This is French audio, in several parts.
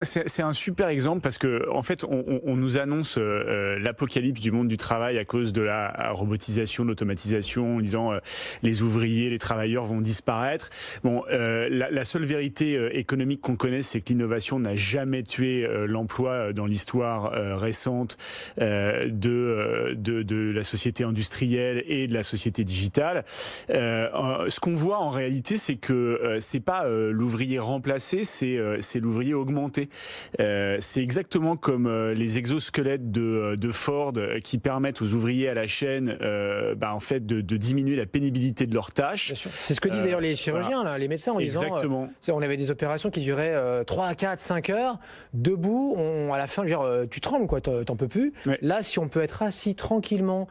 C'est un super exemple parce que en fait, on nous annonce l'apocalypse du monde du travail à cause de la robotisation, de l'automatisation, en disant les ouvriers, les travailleurs vont disparaître. Bon, la seule vérité économique qu'on connaisse, c'est que l'innovation n'a jamais tué l'emploi dans l'histoire récente de la société industrielle et de la société digitale. Ce qu'on voit en réalité, c'est que c'est pas l'ouvrier remplacé, c'est l'ouvrier augmenté. C'est exactement comme les exosquelettes de Ford qui permettent aux ouvriers à la chaîne en fait de diminuer la pénibilité de leurs tâches. C'est ce que disent d'ailleurs les chirurgiens, voilà. Là, les médecins, en exactement. disant on avait des opérations qui duraient 3, 4, 5 heures, debout, à la fin, tu trembles, quoi, t'en peux plus. Ouais. Là, si on peut être assis tranquillement,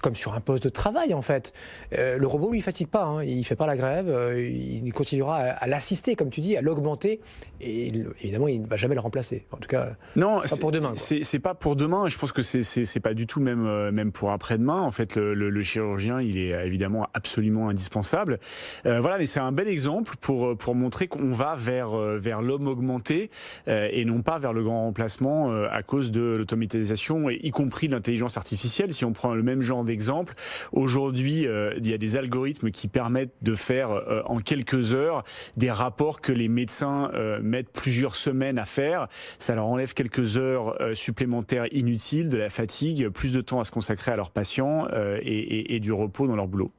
comme sur un poste de travail en fait. Le robot lui fatigue pas, hein. Il fait pas la grève, il continuera à l'assister comme tu dis, à l'augmenter et évidemment il ne va jamais le remplacer. En tout cas, non, c'est pas pour demain. C'est pas pour demain. Je pense que c'est pas du tout même pour après-demain. En fait, le chirurgien, il est évidemment absolument indispensable. Voilà, mais c'est un bel exemple pour montrer qu'on va vers l'homme augmenté et non pas vers le grand remplacement à cause de l'automatisation, y compris l'intelligence artificielle. Si on prend le même genre d'exemple, aujourd'hui, il y a des algorithmes qui permettent de faire en quelques heures des rapports que les médecins mettent plusieurs semaines à faire. Ça leur enlève quelques heures supplémentaires inutiles, de la fatigue, plus de temps à se consacrer à leurs patients et du repos dans leur boulot.